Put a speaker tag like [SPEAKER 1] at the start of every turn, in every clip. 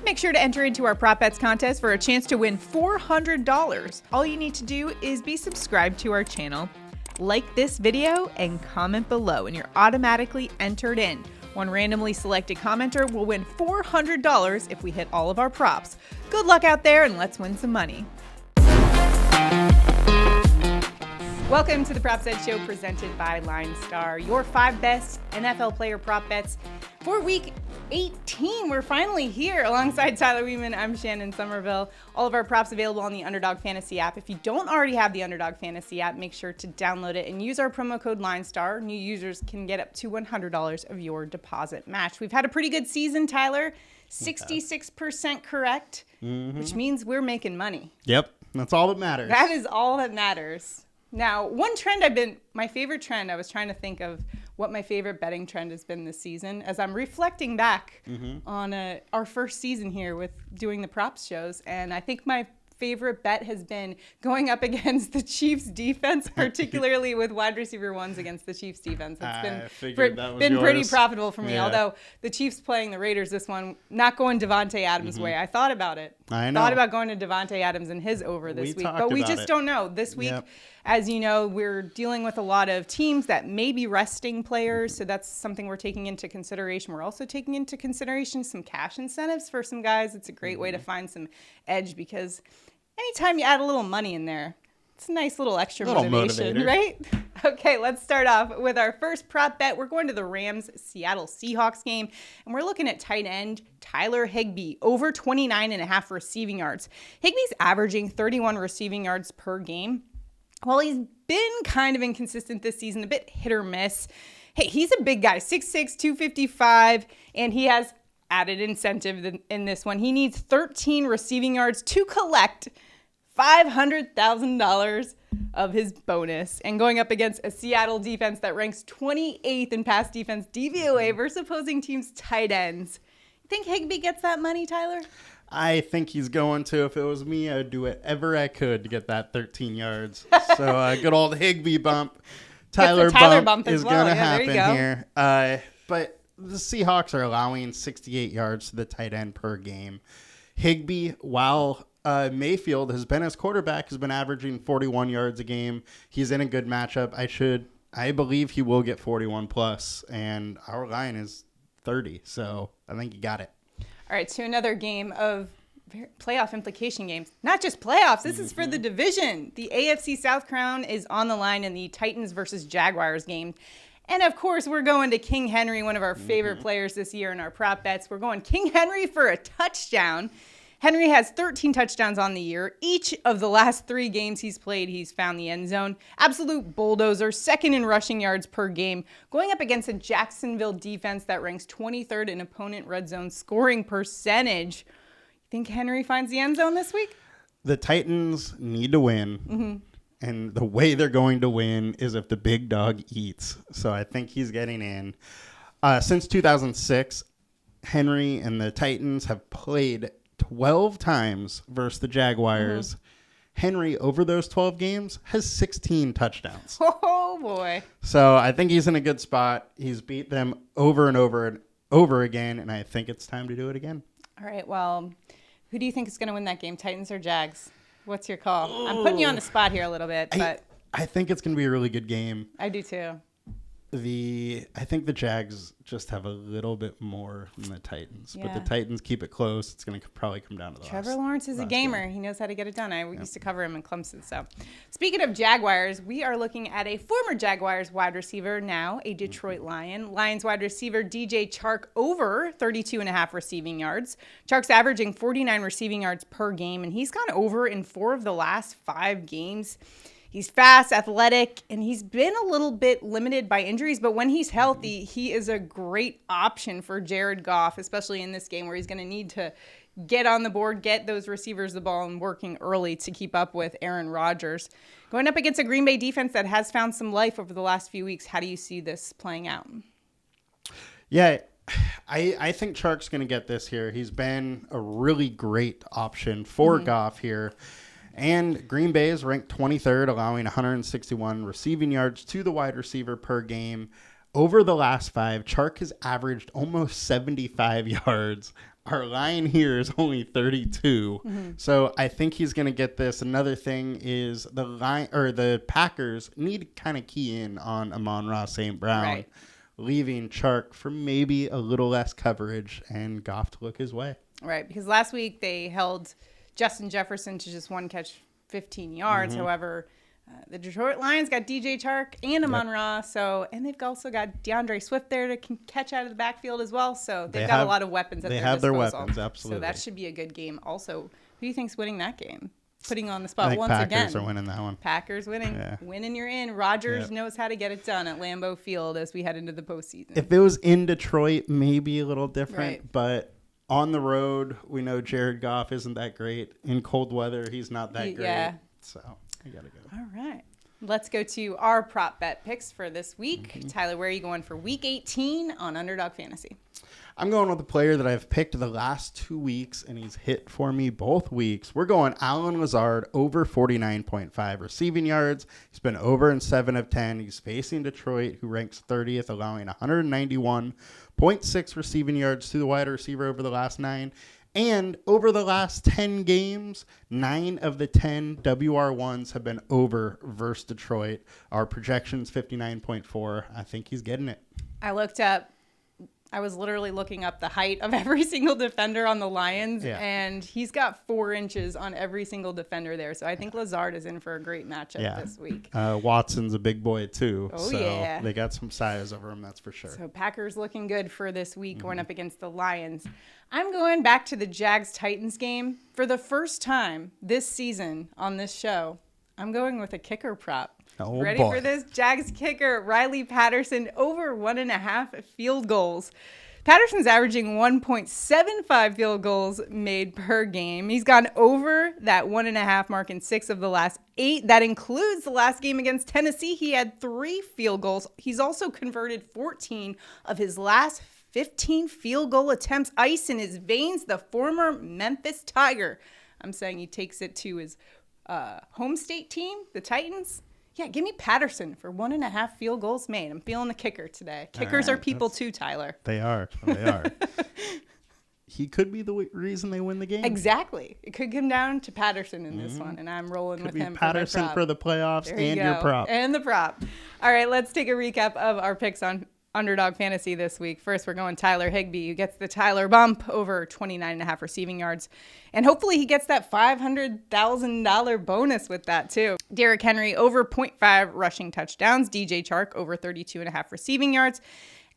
[SPEAKER 1] Make sure to enter into our Prop Bets contest for a chance to win $400. All you need to do is be subscribed to our channel, like this video, and comment below, and you're automatically entered in. One randomly selected commenter will win $400 if we hit all of our props. Good luck out there, and let's win some money. Welcome to the Prop Bet Show presented by LineStar, your 5 best NFL player prop bets for week 18. We're finally here alongside Tyler Wiemann. I'm Shannon, Sommerville. All of our props available on the Underdog Fantasy app. If you don't already have the Underdog Fantasy app, make sure to download it and use our promo code LineStar. New users can get up to $100 of your deposit match. We've had a pretty good season, Tyler. 66% correct, which means we're making money.
[SPEAKER 2] Yep, that's all that matters.
[SPEAKER 1] That is all that matters. Now, one trend my favorite trend, I was trying to think of what my favorite betting trend has been this season as I'm reflecting back on our first season here with doing the props shows. And I think my favorite bet has been going up against the Chiefs defense, particularly with wide receiver ones against the Chiefs defense. It's been pretty profitable for me. Yeah. Although the Chiefs playing the Raiders this one, not going Devontae Adams' way. I thought about it. I thought about going to Devontae Adams and his over this week, but we just don't know. This week, as you know, we're dealing with a lot of teams that may be resting players, so that's something we're taking into consideration. We're also taking into consideration some cash incentives for some guys. It's a great way to find some edge because anytime you add a little money in there, it's a nice little extra motivation, motivator. Right? Okay, let's start off with our first prop bet. We're going to the Rams-Seattle Seahawks game, and we're looking at tight end Tyler Higby, over 29.5 receiving yards. Higby's averaging 31 receiving yards per game. While he's been kind of inconsistent this season, a bit hit or miss, hey, he's a big guy, 6'6", 255, and he has added incentive in this one. He needs 13 receiving yards to collect $500,000 of his bonus. And going up against a Seattle defense that ranks 28th in pass defense DVOA versus opposing teams' tight ends. You think Higby gets that money, Tyler?
[SPEAKER 2] I think he's going to. If it was me, I'd do whatever I could to get that 13 yards. So good old Higby bump. Tyler bump is going to happen here. But the Seahawks are allowing 68 yards to the tight end per game. Higby, while Mayfield has been his quarterback, has been averaging 41 yards a game. He's in a good matchup. I believe he will get 41 plus, and our line is 30. So I think you got it.
[SPEAKER 1] All right, to another game of playoff implication games. Not just playoffs. This is for the division. The AFC South crown is on the line in the Titans versus Jaguars game. And, of course, we're going to King Henry, one of our favorite players this year in our prop bets. We're going King Henry for a touchdown. Henry has 13 touchdowns on the year. Each of the last 3 games he's played, he's found the end zone. Absolute bulldozer, second in rushing yards per game, going up against a Jacksonville defense that ranks 23rd in opponent red zone scoring percentage. You think Henry finds the end zone this week?
[SPEAKER 2] The Titans need to win. And the way they're going to win is if the big dog eats. So I think he's getting in. Since 2006, Henry and the Titans have played 12 times versus the Jaguars. Henry, over those 12 games, has 16 touchdowns.
[SPEAKER 1] Oh, boy.
[SPEAKER 2] So I think he's in a good spot. He's beat them over and over and over again, and I think it's time to do it again.
[SPEAKER 1] All right, well, who do you think is going to win that game, Titans or Jags? What's your call? Oh. I'm putting you on the spot here a little bit, but
[SPEAKER 2] I think it's going to be a really good game.
[SPEAKER 1] I do too.
[SPEAKER 2] I think the Jags just have a little bit more than the Titans, but the Titans keep it close. It's going to probably come down to the
[SPEAKER 1] Trevor Lawrence is a gamer. Game. He knows how to get it done. I used to cover him in Clemson. So, speaking of Jaguars, we are looking at a former Jaguars wide receiver, now a Detroit Lion. Lions wide receiver DJ Chark over 32.5 receiving yards. Chark's averaging 49 receiving yards per game, and he's gone over in 4 of the last 5 games. He's fast, athletic, and he's been a little bit limited by injuries, but when he's healthy, he is a great option for Jared Goff, especially in this game where he's going to need to get on the board, get those receivers the ball, and working early to keep up with Aaron Rodgers. Going up against a Green Bay defense that has found some life over the last few weeks, how do you see this playing out?
[SPEAKER 2] Yeah, I think Chark's going to get this here. He's been a really great option for Goff here. And Green Bay is ranked 23rd, allowing 161 receiving yards to the wide receiver per game. Over the last 5, Chark has averaged almost 75 yards Our line here is only 32. So I think he's going to get this. Another thing is the Packers need to kind of key in on Amon-Ra St. Brown, leaving Chark for maybe a little less coverage and Goff to look his way.
[SPEAKER 1] Right, because last week they held Justin Jefferson to just one catch, 15 yards. However, the Detroit Lions got DJ Chark and Amon-Ra, and they've also got DeAndre Swift there to catch out of the backfield as well. So they've got a lot of weapons at their disposal. They have their weapons,
[SPEAKER 2] absolutely.
[SPEAKER 1] So that should be a good game. Also, who do you think's winning that game? Putting on the spot once
[SPEAKER 2] again.
[SPEAKER 1] Packers
[SPEAKER 2] are winning that one.
[SPEAKER 1] Packers winning. Yeah. Winning, you're in. Rodgers knows how to get it done at Lambeau Field as we head into the postseason.
[SPEAKER 2] If it was in Detroit, maybe a little different, but on the road, we know Jared Goff isn't that great. In cold weather, he's not that great. Yeah. So I got to go.
[SPEAKER 1] All right. Let's go to our prop bet picks for this week. Tyler, where are you going for week 18 on Underdog Fantasy?
[SPEAKER 2] I'm going with a player that I've picked the last 2 weeks, and he's hit for me both weeks. We're going Allen Lazard over 49.5 receiving yards. He's been over in 7 of 10. He's facing Detroit, who ranks 30th, allowing 191.6 receiving yards to the wide receiver over the last 9. And over the last 10 games, 9 of the 10 WR1s have been over versus Detroit. Our projection's 59.4. I think he's getting it.
[SPEAKER 1] I was literally looking up the height of every single defender on the Lions, and he's got 4 inches on every single defender there. So I think Lazard is in for a great matchup this week.
[SPEAKER 2] Watson's a big boy, too.
[SPEAKER 1] Oh,
[SPEAKER 2] so they got some size over him, that's for sure.
[SPEAKER 1] So Packers looking good for this week going up against the Lions. I'm going back to the Jags-Titans game. For the first time this season on this show, I'm going with a kicker prop.
[SPEAKER 2] Oh,
[SPEAKER 1] Ready for this? Jags kicker Riley Patterson over 1.5 field goals. Patterson's averaging 1.75 field goals made per game. He's gone over that 1.5 mark in 6 of the last 8. That includes the last game against Tennessee. He had 3 field goals. He's also converted 14 of his last 15 field goal attempts. Ice in his veins, the former Memphis Tiger. I'm saying he takes it to his home state team, the Titans. Yeah, give me Patterson for 1.5 field goals made. I'm feeling the kicker today. Kickers are people too, Tyler.
[SPEAKER 2] They are. He could be the reason they win the game.
[SPEAKER 1] Exactly. It could come down to Patterson in this one, and I'm rolling with him.
[SPEAKER 2] Patterson for the playoffs and your prop.
[SPEAKER 1] And the prop. All right, let's take a recap of our picks on Underdog Fantasy this week. First, we're going Tyler Higby, who gets the Tyler bump over 29.5 receiving yards. And hopefully he gets that $500,000 bonus with that, too. Derrick Henry over 0.5 rushing touchdowns. DJ Chark over 32.5 receiving yards.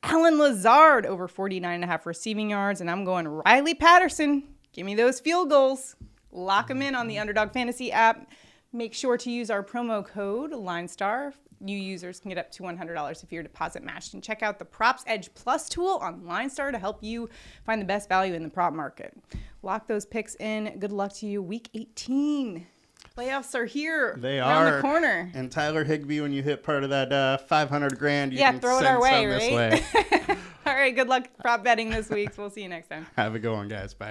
[SPEAKER 1] Allen Lazard over 49.5 receiving yards. And I'm going Riley Patterson. Give me those field goals. Lock them in on the Underdog Fantasy app. Make sure to use our promo code LineStar. New users can get up to $100 if your deposit matched. And check out the Props Edge Plus tool on LineStar to help you find the best value in the prop market. Lock those picks in. Good luck to you. Week 18. Playoffs are here.
[SPEAKER 2] They
[SPEAKER 1] around the corner.
[SPEAKER 2] And Tyler Higby, when you hit part of that $500,000, you can
[SPEAKER 1] throw
[SPEAKER 2] send
[SPEAKER 1] it our way,
[SPEAKER 2] some this way.
[SPEAKER 1] All right. Good luck prop betting this week. We'll see you next time.
[SPEAKER 2] Have a good one, guys. Bye.